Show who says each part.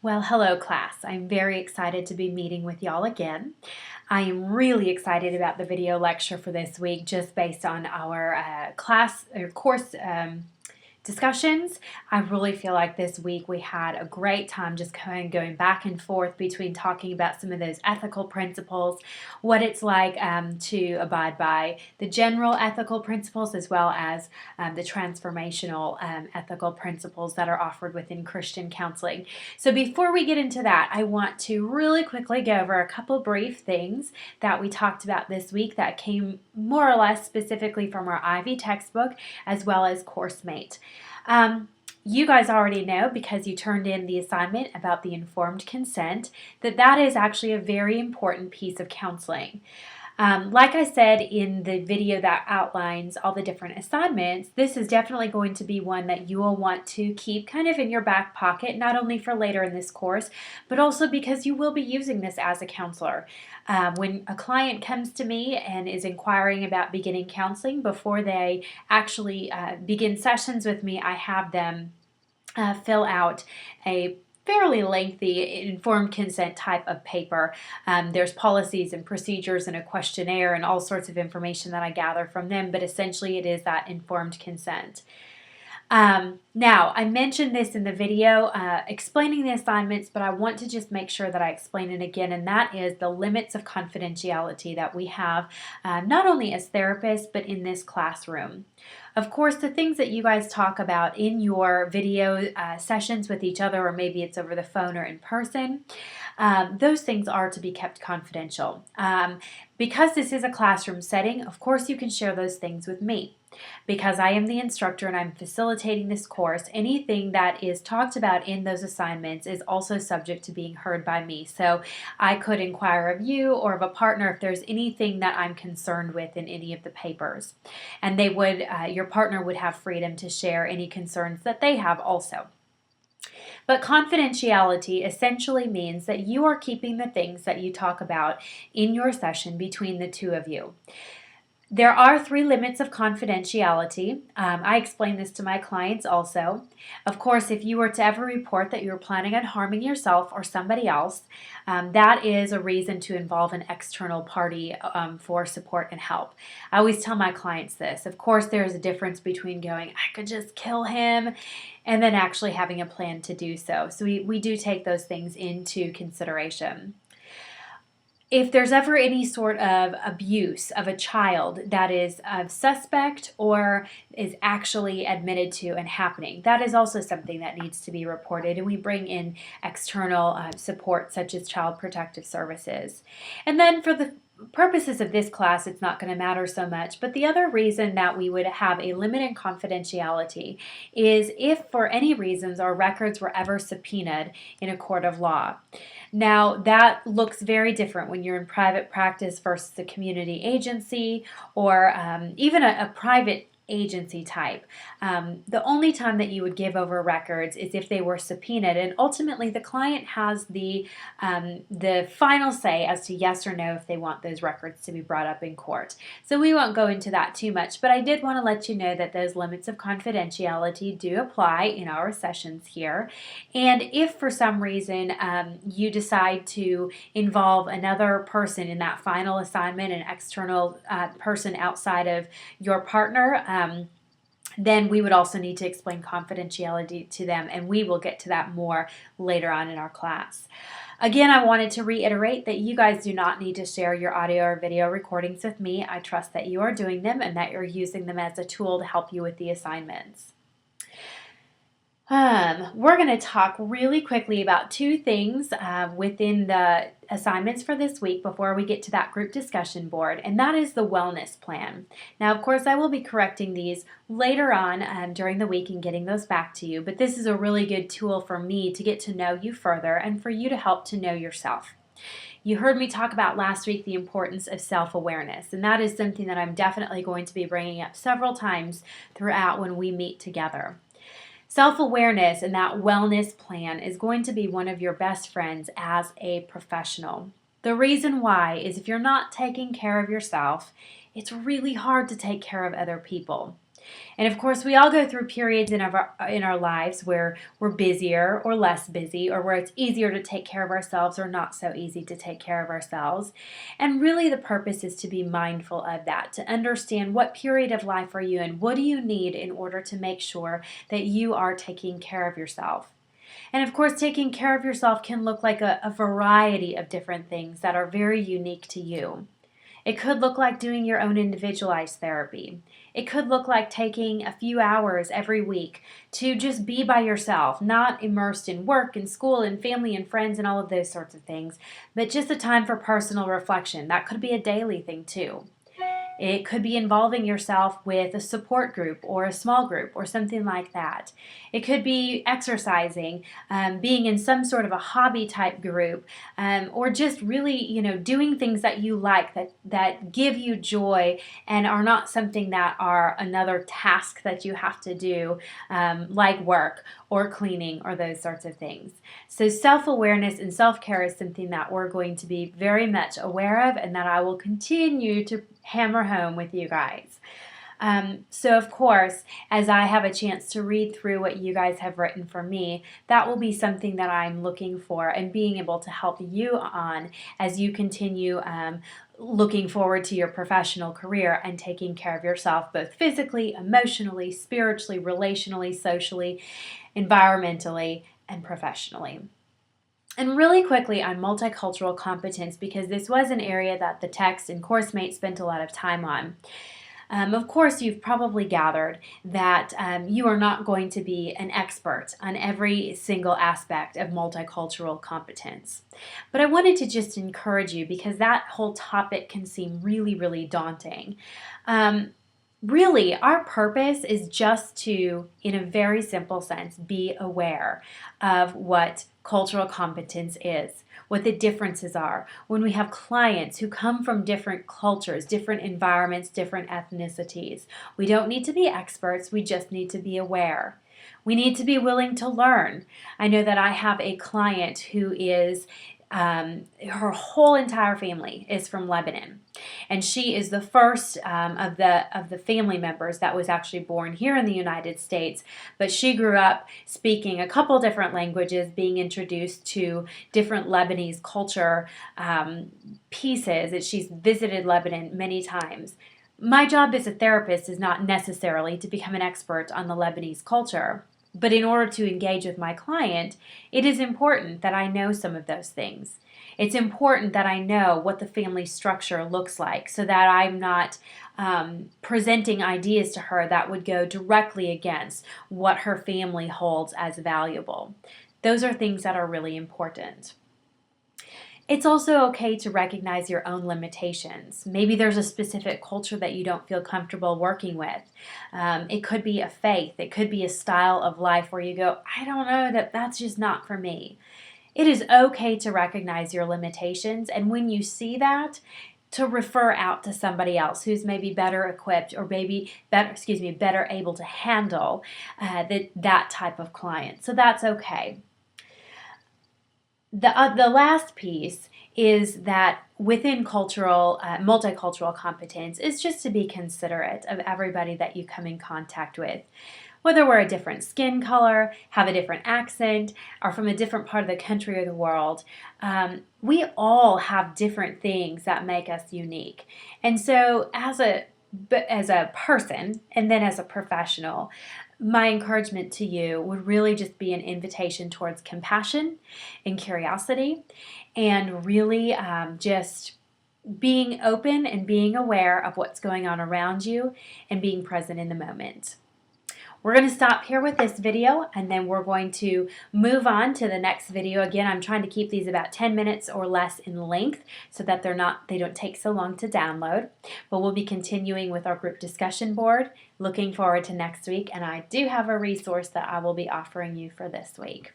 Speaker 1: Well, hello class. I'm very excited to be meeting with y'all again. I am really excited about the video lecture for this week just based on our class or course discussions. I really feel like this week we had a great time just going back and forth between talking about some of those ethical principles, what it's like to abide by the general ethical principles as well as the transformational ethical principles that are offered within Christian counseling. So before we get into that, I want to really quickly go over a couple brief things that we talked about this week that came more or less specifically from our Ivy textbook as well as CourseMate. You guys already know because you turned in the assignment about the informed consent that is actually a very important piece of counseling. Like I said in the video that outlines all the different assignments, this is definitely going to be one that you will want to keep kind of in your back pocket, not only for later in this course, but also because you will be using this as a counselor. When a client comes to me and is inquiring about beginning counseling, before they actually begin sessions with me, I have them fill out a fairly lengthy informed consent type of paper. There's policies and procedures and a questionnaire and all sorts of information that I gather from them, but essentially it is that informed consent. Now, I mentioned this in the video explaining the assignments, but I want to just make sure that I explain it again, and that is the limits of confidentiality that we have not only as therapists, but in this classroom. Of course, the things that you guys talk about in your video sessions with each other, or maybe it's over the phone or in person, those things are to be kept confidential. Because this is a classroom setting, of course you can share those things with me. Because I am the instructor and I'm facilitating this course, anything that is talked about in those assignments is also subject to being heard by me. So I could inquire of you or of a partner if there's anything that I'm concerned with in any of the papers. And they would, your partner would have freedom to share any concerns that they have also. But confidentiality essentially means that you are keeping the things that you talk about in your session between the two of you. There are 3 limits of confidentiality. I explain this to my clients also. Of course, if you were to ever report that you're planning on harming yourself or somebody else, that is a reason to involve an external party for support and help. I always tell my clients this. Of course, there's a difference between going, I could just kill him, and then actually having a plan to do so. So we do take those things into consideration. If there's ever any sort of abuse of a child that is a suspect or is actually admitted to and happening, that is also something that needs to be reported, and we bring in external support such as Child Protective Services. And then for the purposes of this class, it's not going to matter so much, but the other reason that we would have a limit in confidentiality is if for any reasons our records were ever subpoenaed in a court of law. Now, that looks very different when you're in private practice versus a community agency or even a private agency type. The only time that you would give over records is if they were subpoenaed, and ultimately the client has the final say as to yes or no if they want those records to be brought up in court. So we won't go into that too much, but I did want to let you know that those limits of confidentiality do apply in our sessions here. And if for some reason you decide to involve another person in that final assignment, an external person outside of your partner, then we would also need to explain confidentiality to them, and we will get to that more later on in our class. Again, I wanted to reiterate that you guys do not need to share your audio or video recordings with me. I trust that you are doing them and that you're using them as a tool to help you with the assignments. We're going to talk really quickly about 2 things within the assignments for this week before we get to that group discussion board, and that is the wellness plan. Now, of course, I will be correcting these later on during the week and getting those back to you, but this is a really good tool for me to get to know you further and for you to help to know yourself. You heard me talk about last week the importance of self-awareness, and that is something that I'm definitely going to be bringing up several times throughout when we meet together. Self-awareness and that wellness plan is going to be one of your best friends as a professional. The reason why is if you're not taking care of yourself, it's really hard to take care of other people. And of course, we all go through periods in our lives where we're busier or less busy, or where it's easier to take care of ourselves or not so easy to take care of ourselves. And really the purpose is to be mindful of that, to understand what period of life are you in, what do you need in order to make sure that you are taking care of yourself. And of course, taking care of yourself can look like a variety of different things that are very unique to you. It could look like doing your own individualized therapy. It could look like taking a few hours every week to just be by yourself, not immersed in work and school and family and friends and all of those sorts of things, but just a time for personal reflection. That could be a daily thing too. It could be involving yourself with a support group or a small group or something like that. It could be exercising, being in some sort of a hobby type group, or just really, doing things that you like, that give you joy and are not something that are another task that you have to do, like work or cleaning or those sorts of things. So self-awareness and self-care is something that we're going to be very much aware of, and that I will continue to hammer home with you guys. So of course, as I have a chance to read through what you guys have written for me, that will be something that I'm looking for and being able to help you on as you continue looking forward to your professional career and taking care of yourself, both physically, emotionally, spiritually, relationally, socially, environmentally, and professionally. And really quickly on multicultural competence, because this was an area that the text and course mates spent a lot of time on. Of course, you've probably gathered that you are not going to be an expert on every single aspect of multicultural competence. But I wanted to just encourage you, because that whole topic can seem really, really daunting. Really, our purpose is just to, in a very simple sense, be aware of what cultural competence is, what the differences are. When we have clients who come from different cultures, different environments, different ethnicities, we don't need to be experts, we just need to be aware. We need to be willing to learn. I know that I have a client who is her whole entire family is from Lebanon, and she is the first of the family members that was actually born here in the United States. But she grew up speaking a couple different languages, being introduced to different Lebanese culture pieces. That she's visited Lebanon many times. My job as a therapist is not necessarily to become an expert on the Lebanese culture. But in order to engage with my client, it is important that I know some of those things. It's important that I know what the family structure looks like, so that I'm not presenting ideas to her that would go directly against what her family holds as valuable. Those are things that are really important. It's also okay to recognize your own limitations. Maybe there's a specific culture that you don't feel comfortable working with. It could be a faith. It could be a style of life where you go, I don't know, that's just not for me. It is okay to recognize your limitations, and when you see that, to refer out to somebody else who's maybe better equipped, or better able to handle that type of client. So that's okay. The last piece is that within multicultural competence is just to be considerate of everybody that you come in contact with. Whether we're a different skin color, have a different accent, or from a different part of the country or the world, we all have different things that make us unique. And so as a person, and then as a professional, my encouragement to you would really just be an invitation towards compassion and curiosity, and really just being open and being aware of what's going on around you and being present in the moment. We're going to stop here with this video, and then we're going to move on to the next video. Again, I'm trying to keep these about 10 minutes or less in length so that they don't take so long to download. But we'll be continuing with our group discussion board. Looking forward to next week, and I do have a resource that I will be offering you for this week.